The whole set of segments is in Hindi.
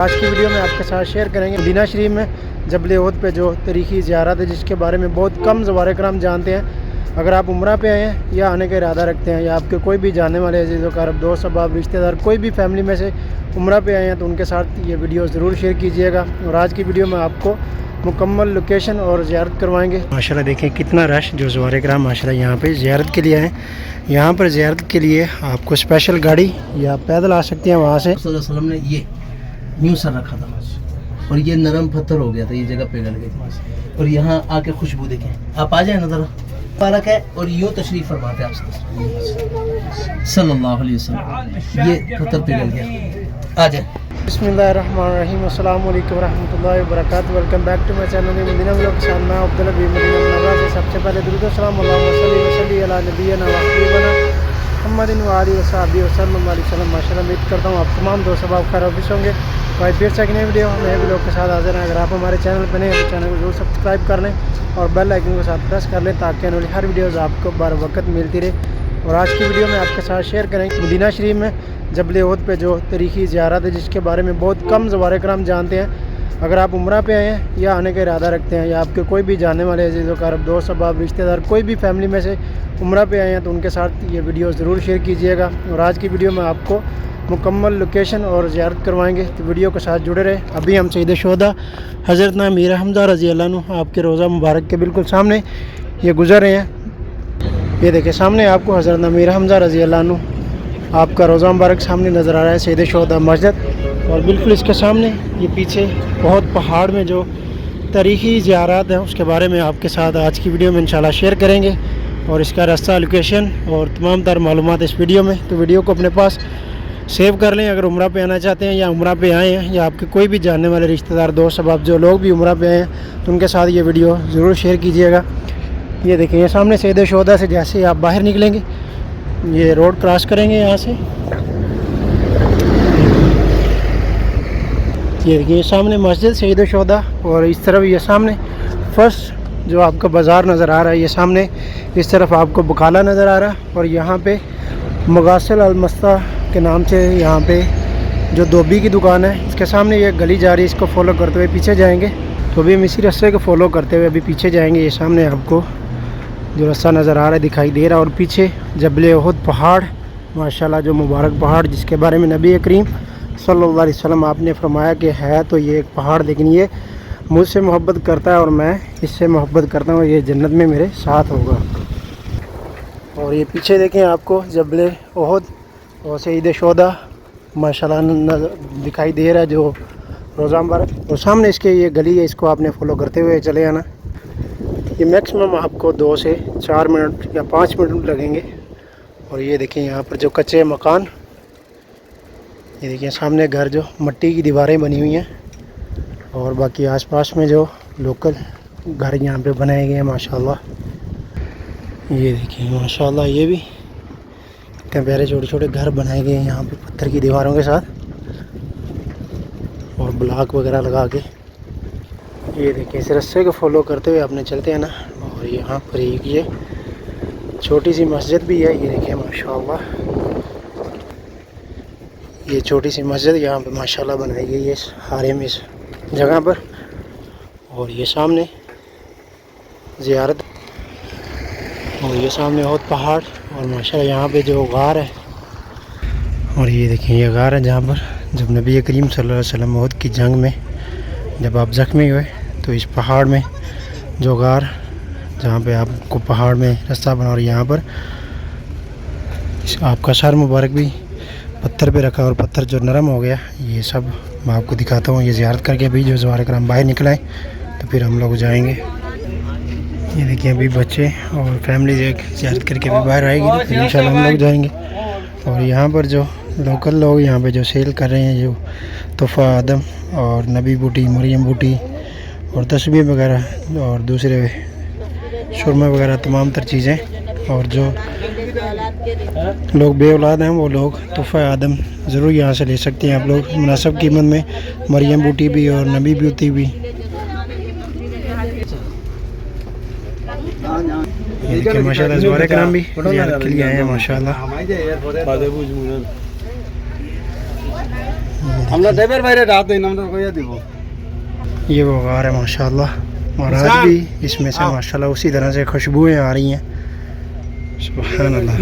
आज की वीडियो में आपके साथ शेयर करेंगे मदीना शरीफ में जबल उहद पे जो तारीखी ज़ियारत है जिसके बारे में बहुत कम ज़वारे कराम जानते हैं। अगर आप उम्रा पे आए हैं या आने का इरादा रखते हैं या आपके कोई भी जानने वाले अजीज़ कारब दोस्त अहबाब रिश्तेदार कोई भी फैमिली में से उम्रा पे आए हैं तो उनके साथ ये वीडियो ज़रूर शेयर कीजिएगा। और आज की वीडियो में आपको मुकम्मल लोकेशन और ज़ियारत करवाएंगे। माशाल्लाह देखें कितना रश जो ज़वारे कराम माशाल्लाह यहाँ पे ज़ियारत के लिए आए। यहाँ पर ज़ियारत के लिए आपको स्पेशल गाड़ी या पैदल आ सकते हैं। वहाँ से ने ये न्यू सर रखा था और ये नरम पत्थर हो गया था, ये जगह पिघल गई थी। और यहाँ आके खुशबू देखें, आप आ जाए नजर मुबारक है। और यूँ तशरीफ फरमाते आप सल्लल्लाहु अलैहि वसल्लम, ये पत्थर पिघल गया। आ जाए। बिस्मिल्लाहिर्रहमानिर्रहीम, अस्सलाम वालेकुम रहमतुल्लाहि व बरकातहू। Welcome back to my channel Madina vlog के साथ मैं अब्दुल्ला भी मदीना मुनव्वरा से। सबसे पहले दुरूद व सलाम अल्लाहुम्मा अला नबीना व हबीबना मुहम्मदिन व आलिहि व सहबिहि वसल्लम। माशाल्लाह उम्मीद करता हूँ आप तमाम दोस्त अहबाब खैर ऑफिस होंगे। भाई फिर से एक नई वीडियो नए व्लॉग के साथ हाजिर हैं। अगर आप हमारे चैनल पर नए हैं तो चैनल को जरूर सब्सक्राइब कर लें और बेल आइकन के साथ प्रेस कर लें ताकि आने वाली हर वीडियोज़ आपको बर वक्त मिलती रहे। और आज की वीडियो में आपके साथ शेयर करेंगे मदीना शरीफ में जबल उहद पे जो तारीखी ज़ियारत है जिसके बारे में बहुत कम ज़वारे कराम जानते हैं। अगर आप उम्रा पे आए हैं या आने का इरादा रखते हैं या आपके कोई भी जानने वाले अजीज़ कारब दोस्त अहबाब रिश्तेदार कोई भी फैमिली में से उम्रा पे आए हैं तो उनके साथ ये वीडियो ज़रूर शेयर कीजिएगा। और आज की वीडियो में आपको मुकम्मल लोकेशन और ज़ियारत करवाएंगे तो वीडियो के साथ जुड़े रहे। अभी हम सईद शुहदा हज़रत मीर हमज़ा रज़ी अल्लाह अन्हु आपके रोज़ा मुबारक के बिल्कुल सामने ये गुज़र रहे हैं। ये देखिए सामने आपको हज़रत मीर हमज़ा रज़ी अल्लाह अन्हु आपका रोज़ा मुबारक सामने नज़र आ रहा है, सईद शुहदा मस्जिद। और बिल्कुल इसके सामने ये पीछे बहुत पहाड़ में जो तारीखी ज़ियारत है उसके बारे में आपके साथ आज की वीडियो में इंशाल्लाह शेयर करेंगे। और इसका रास्ता, लोकेशन और तमाम तर मालूमात इस वीडियो में, तो वीडियो को अपने पास सेव कर लें। अगर उम्रा पे आना चाहते हैं या उम्रा पे आए हैं या आपके कोई भी जानने वाले रिश्तेदार दोस्त अहबाब जो लोग भी उम्रा पे आए हैं तो उनके साथ ये वीडियो ज़रूर शेयर कीजिएगा। ये देखिए ये सामने सईद शुहदा से जैसे ही आप बाहर निकलेंगे ये रोड क्रॉस करेंगे यहाँ से, ये देखिए सामने मस्जिद सईद शुहदा और इस तरफ ये सामने फर्स्ट जो आपका बाज़ार नज़र आ रहा है, ये सामने इस तरफ आपको बकाला नज़र आ रहा है। और यहाँ पे मगासिल अलमस्ता के नाम से यहाँ पे जो धोबी की दुकान है इसके सामने ये गली जा रही है, इसको फॉलो करते हुए पीछे जाएंगे तो अभी हम इसी रास्ते को फॉलो करते हुए अभी पीछे जाएंगे। ये सामने आपको जो रास्ता नज़र आ रहा है दिखाई दे रहा है और पीछे जबल उहद पहाड़ माशाल्लाह जो मुबारक पहाड़ जिसके बारे में नबी करीम सल्लल्लाहु अलैहि वसल्लम आपने फरमाया कि है तो ये एक पहाड़ लेकिन ये मुझसे मोहब्बत करता है और मैं इससे मोहब्बत करता हूँ, ये जन्नत में मेरे साथ होगा। और ये पीछे देखें आपको जबल उहद और सईद शुहदा माशाल्लाह दिखाई दे रहा है जो रोज़ा मुबारक। और सामने इसके ये गली है, इसको आपने फॉलो करते हुए चले आना। ये मैक्सिमम आपको 2 से 4 मिनट या 5 मिनट लगेंगे। और ये देखिए यहाँ पर जो कच्चे मकान, ये देखिए सामने घर जो मिट्टी की दीवारें बनी हुई हैं और बाकी आसपास में जो लोकल घर यहाँ पे बनाए गए हैं माशाल्लाह। ये देखिए माशाल्लाह ये भी इतने प्यारे छोटे छोटे घर बनाए गए हैं यहाँ पे पत्थर की दीवारों के साथ और ब्लॉक वगैरह लगा के। ये देखिए इस रास्ते को फॉलो करते हुए अपने चलते हैं ना। और यहाँ पर एक ये छोटी सी मस्जिद भी है, ये देखिए माशाल्लाह ये छोटी सी मस्जिद यहाँ पे माशाल्लाह बनाई गई है इस हारे में इस जगह पर। और ये सामने ज़ियारत और ये सामने बहुत पहाड़ और माशाल्लाह यहाँ पे जो गार है। और ये देखिए ये गार है जहाँ पर जब नबी करीम सल्लल्लाहु अलैहि वसल्लम उहद की जंग में जब आप ज़ख्मी हुए तो इस पहाड़ में जो गार जहाँ पे आपको पहाड़ में रास्ता बना और यहाँ पर आपका सर मुबारक भी पत्थर पे रखा और पत्थर जो नरम हो गया, ये सब मैं आपको दिखाता हूँ। ये ज़ियारत करके अभी जो ज़वारे कराम बाहर निकल आए तो फिर हम लोग जाएंगे। ये देखिए अभी बच्चे और फैमिली ज़ियारत करके अभी बाहर आएगी तो फिर इंशाल्लाह हम लोग जाएंगे। और यहाँ पर जो लोकल लोग यहाँ पे जो सेल कर रहे हैं जो तोहफ़ा आदम और नबी बूटी, मरियम बूटी और तस्बीह वगैरह और दूसरे सुरमा वगैरह तमाम तर चीज़ें। और जो लोग बे औलाद हैं वो लोग तोहफ़ा आदम ज़रूर यहाँ से ले सकते हैं आप लोग मुनासिब कीमत में, मरियम बूटी भी और नबी बूटी भी। देखिए माशाल्लाह ज़वारे कराम भी ज़ियारत के लिए आए हैं माशाल्लाह। আমরা ড্রাইভার বাইরে রাত দিন আমরা কইয়া দিব ये वो गार है माशाल्लाह, और आज भी इसमें से माशाल्लाह उसी तरह से खुशबुएं आ रही हैं। सुभान अल्लाह।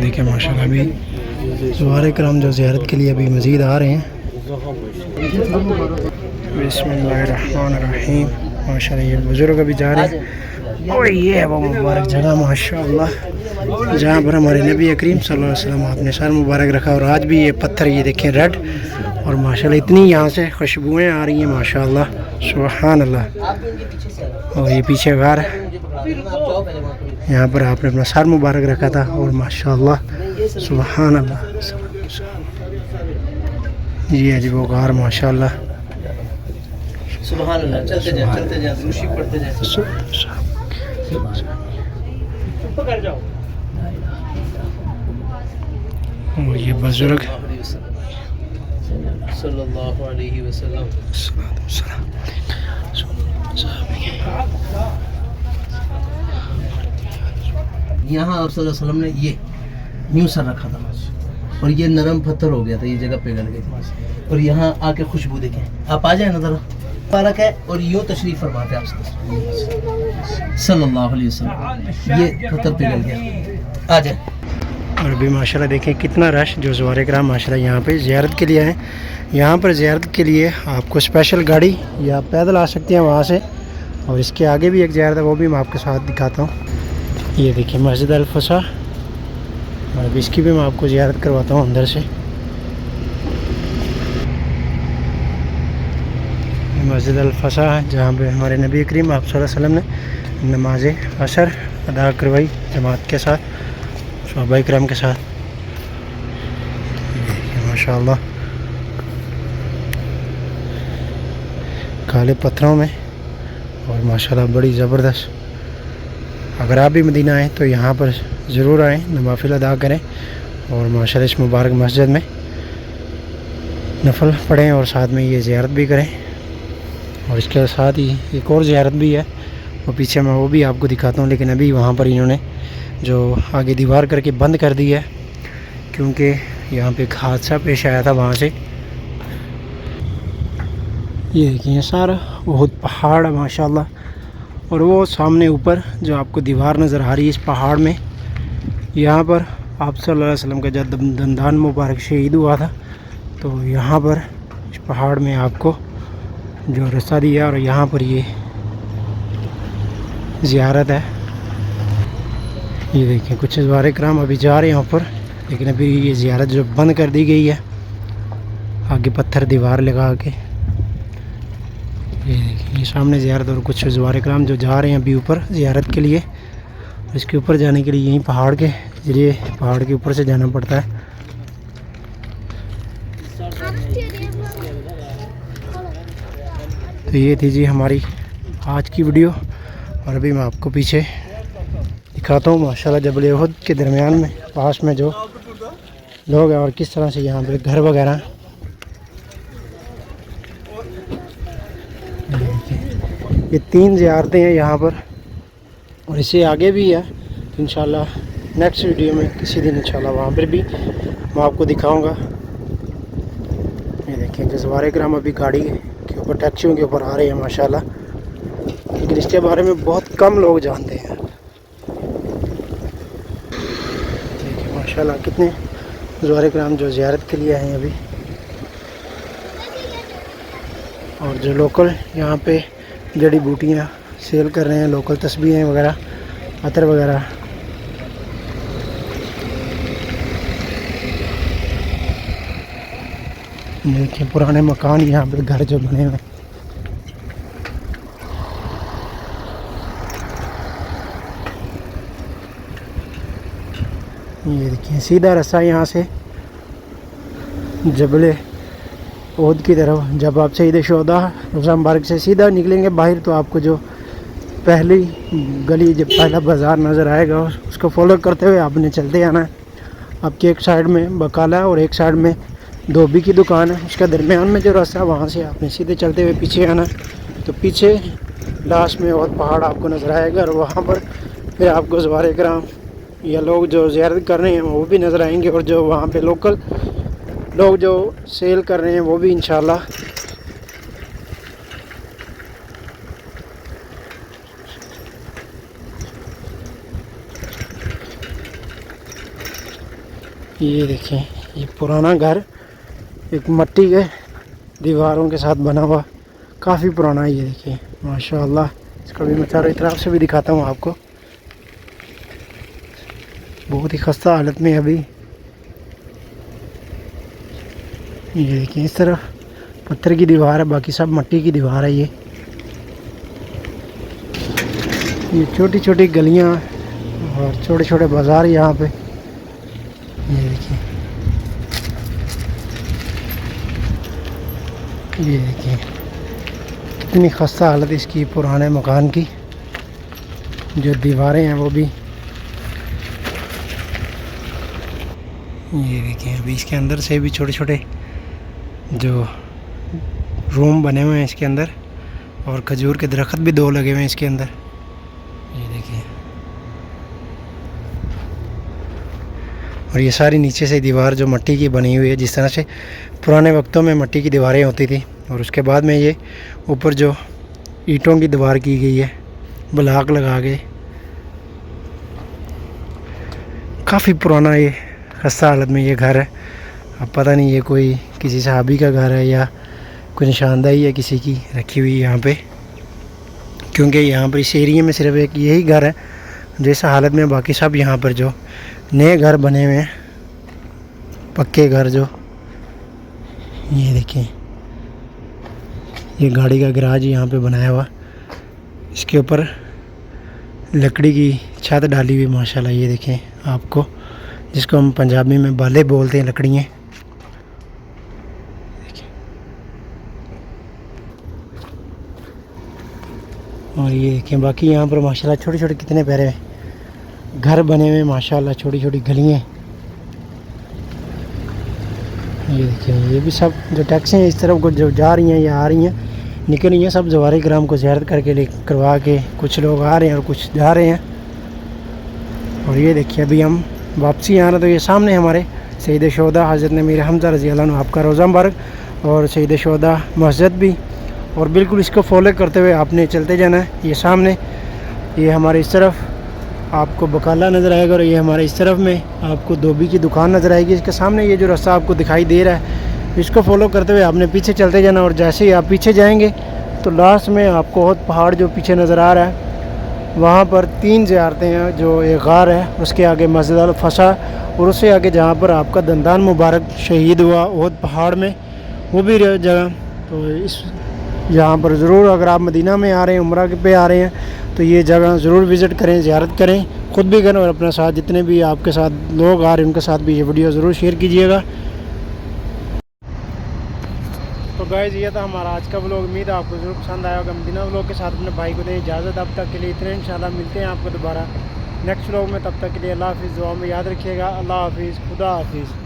देखिए माशाल्लाह अभी ज़ुवारे कराम जो ज़ियारत के लिए अभी मज़ीद आ रहे हैं। बिस्मिल्लाहिर्रहमानिर्रहीम। माशाल्लाह ये बुज़ुर्ग अभी जा रहे हैं और ये है वो मुबारक जगह माशाल्लाह जहाँ पर हमारे नबी करीम सल्लल्लाहु अलैहि वसल्लम आपने सर मुबारक रखा। और आज भी ये पत्थर ये देखें रेड, और माशाल्लाह इतनी यहाँ से खुशबुएं आ रही हैं माशाल्लाह, सुभान अल्लाह। और ये पीछे गार है, यहाँ पर आपने अपना सर मुबारक रखा था और माशाल्लाह सुभान अल्लाह। ये है जी वो गार माशाल्लाह, सुभान अल्लाह। चलते जा रुशी पढ़ते जा। और ये बुजुर्ग सल्लल्लाहु अलैहि वसल्लम। यहाँ आप सल्लल्लाहु अलैहि वसल्लम ने ये न्यू सर रखा था और ये नरम पत्थर हो गया था, ये जगह पिघल गई थी। और यहाँ आके खुशबू देखें, आप आ जाए ना ज़रा, मुबारक है। और यूँ तशरीफ़ फरमाते आप सल्लल्लाहु अलैहि वसल्लम, ये पत्थर पिघल गया, आ जाए। और अभी माशाल्लाह देखें कितना रश जो ज़ुवारे कराम माशाल्लाह यहाँ पे ज़ियारत के लिए हैं। यहाँ पर ज़ियारत के लिए आपको स्पेशल गाड़ी या पैदल आ सकते हैं वहाँ से। और इसके आगे भी एक ज़ियारत है, वो भी मैं आपके साथ दिखाता हूँ। ये देखिए मस्जिद अल-फसा, और अभी इसकी भी मैं आपको ज़ियारत करवाता हूँ अंदर से। मस्जिद अल-फसा है जहाँ पे हमारे नबी करीम आप सल्लल्लाहु अलैहि वसल्लम ने नमाज असर अदा करवाई जमात के साथ, सहाबा इकराम के साथ। माशाल्लाह काले पत्थरों में, और माशाल्लाह बड़ी ज़बरदस्त। अगर आप भी मदीना आएँ तो यहाँ पर ज़रूर आएँ, नवाफिल अदा करें और माशाल्लाह इस मुबारक मस्जिद में नफल पढ़ें और साथ में ये ज़ियारत भी करें। और इसके साथ ही एक और ज़ियारत भी है, वो पीछे मैं वो भी आपको दिखाता हूँ। लेकिन अभी वहाँ पर इन्होंने जो आगे दीवार करके बंद कर दी है, क्योंकि यहाँ पे एक हादसा पेश आया था वहाँ से। ये देखिए सारा बहुत पहाड़ है माशाल्लाह, और वो सामने ऊपर जो आपको दीवार नज़र आ रही है इस पहाड़ में, यहाँ पर आप सल्लल्लाहु अलैहि वसल्लम का जब दंदान मुबारक शहीद हुआ था, तो यहाँ पर इस पहाड़ में आपको जो रास्ता दिया, और यहाँ पर ये ज़ियारत है। ये देखें कुछ ज़ुवारे कराम अभी जा रहे हैं ऊपर, लेकिन अभी ये ज़ियारत जो बंद कर दी गई है, आगे पत्थर दीवार लगा के। ये देखिए ये सामने ज़ियारत, और कुछ ज़ुवारे कराम जो जा रहे हैं अभी ऊपर ज़ियारत के लिए। इसके ऊपर जाने के लिए यहीं पहाड़ के जरिए पहाड़ के ऊपर से जाना पड़ता है। तो ये थी जी हमारी आज की वीडियो, और अभी मैं आपको पीछे दिखाता हूँ माशाल्लाह जबल उहद के दरमियान में पास में जो लोग हैं और किस तरह से यहाँ पे घर वगैरह। ये 3 ज़ियारतें हैं यहाँ पर, और इससे आगे भी है। इंशाल्लाह नेक्स्ट वीडियो में किसी दिन इंशाल्लाह वहाँ पर भी मैं आपको दिखाऊंगा। ये देखें ज़ुवारे कराम अभी गाड़ी के ऊपर टैक्सियों के ऊपर आ रहे हैं माशाल्लाह, लेकिन इसके बारे में बहुत कम लोग जानते हैं। देखिए माशाल्लाह कितने ज़ुवारे कराम जो ज़ियारत के लिए आए हैं अभी, और जो लोकल यहाँ पे जड़ी बूटियाँ सेल कर रहे हैं, लोकल तस्बीहें वगैरह, अतर वगैरह। देखिए पुराने मकान यहाँ पे घर जो बने हुए, ये देखिए सीधा रास्ता यहाँ से जबल उहद की तरफ। जब आप सईद शोदा रोज़ा मुबारक से सीधा निकलेंगे बाहर, तो आपको जो पहली गली जब पहला बाज़ार नज़र आएगा, उसको फॉलो करते हुए आपने चलते आना है। आपकी एक साइड में बकाला है और एक साइड में धोबी की दुकान है, उसका दरमियान में जो रास्ता है वहाँ से आपने सीधे चलते हुए पीछे आना। तो पीछे लास्ट में और पहाड़ आपको नज़र आएगा, और वहाँ पर फिर आपको ज़ुवारे कराम या लोग जो ज़ियारत कर रहे हैं वो भी नज़र आएंगे, और जो वहाँ पे लोकल लोग जो सेल कर रहे हैं वो भी इंशाल्लाह। ये देखें, ये पुराना घर एक मट्टी के दीवारों के साथ बना हुआ, काफ़ी पुराना है। ये देखिए माशाल्लाह, इसका भी मैं चारों तरफ से भी दिखाता हूँ आपको। बहुत ही खस्ता हालत में अभी। ये देखिए इस तरफ पत्थर की दीवार है, बाकी सब मट्टी की दीवार है। ये छोटी छोटी गलियाँ और छोटे छोटे बाज़ार यहाँ पे। ये देखिए, ये देखिए कितनी खस्ता हालत इसकी पुराने मकान की। जो दीवारें हैं वो भी, ये देखिए अभी इसके अंदर से भी छोटे छोटे जो रूम बने हुए हैं इसके अंदर, और खजूर के दरख्त भी 2 लगे हुए हैं इसके अंदर। ये देखिए, और ये सारी नीचे से दीवार जो मट्टी की बनी हुई है, जिस तरह से पुराने वक्तों में मट्टी की दीवारें होती थी, और उसके बाद में ये ऊपर जो ईंटों की दीवार की गई है ब्लॉक लगा के। काफ़ी पुराना ये खस्ता हालत में ये घर है। अब पता नहीं ये कोई किसी सहाबी का घर है या कोई निशानदाही है किसी की रखी हुई यहाँ पे, क्योंकि यहाँ पर इस एरिया में सिर्फ एक यही घर है जैसा हालत में। बाकी सब यहाँ पर जो नए घर बने हुए हैं, पक्के घर जो, ये देखें ये गाड़ी का गैराज यहाँ पे बनाया हुआ, इसके ऊपर लकड़ी की छत डाली हुई माशाल्लाह। ये देखें आपको, जिसको हम पंजाबी में बाले बोलते हैं, लकड़ियाँ। और ये देखें बाकी यहाँ पर माशाल्लाह छोटे छोटे कितने प्यारे घर बने हुए माशाल्लाह, छोटी छोटी गलियाँ। ये देखिए, ये भी सब जो टैक्सी हैं इस तरफ को जो जा रही हैं या आ रही हैं, निकल रही हैं, सब ज़वारे कराम को ज़ियारत करके ले करवा के कुछ लोग आ रहे हैं और कुछ जा रहे हैं। और ये देखिए अभी हम वापसी आ रहे, तो ये सामने हमारे सईद शोहदा हज़रत मीर हमज़ा रज़ी अल्लाह अन्हु आपका रोज़ा मुबारक, और सईद शोहदा मस्जिद भी। और बिल्कुल इसको फॉलो करते हुए आपने चलते जाना है। ये सामने, ये हमारे इस तरफ आपको बकाला नज़र आएगा, और ये हमारे इस तरफ में आपको धोबी की दुकान नज़र आएगी। इसके सामने ये जो रास्ता आपको दिखाई दे रहा है, इसको फॉलो करते हुए आपने पीछे चलते जाना। और जैसे ही आप पीछे जाएंगे तो लास्ट में आपको बहुत पहाड़ जो पीछे नज़र आ रहा है, वहाँ पर 3 ज़ियारतें हैं। जो एक गार है, उसके आगे मस्जिद अल फसा, और उससे आगे जहाँ पर आपका दंदान मुबारक शहीद हुआ उहद पहाड़ में, वो भी जगह। तो इस यहाँ पर ज़रूर, अगर आप मदीना में आ रहे हैं, उम्रा पे आ रहे हैं, तो ये जगह ज़रूर विज़िट करें, ज़ियारत करें, ख़ुद भी करें, और अपने साथ जितने भी आपके साथ लोग आ रहे हैं उनके साथ भी ये वीडियो ज़रूर शेयर कीजिएगा। तो गाइज़ ये था हमारा आज का व्लॉग। उम्मीद है आपको ज़रूर पसंद आया होगा। मदीना व्लॉग के साथ अपने भाई को दें इजाज़त। अब तक के लिए इतने, इंशाल्लाह मिलते हैं आपको दोबारा नेक्स्ट व्लॉग में। तब तक के लिए अल्लाह हाफ़िज़। दुआ में याद रखिएगा। अल्लाह हाफ़िज़, खुदा हाफ़िज़।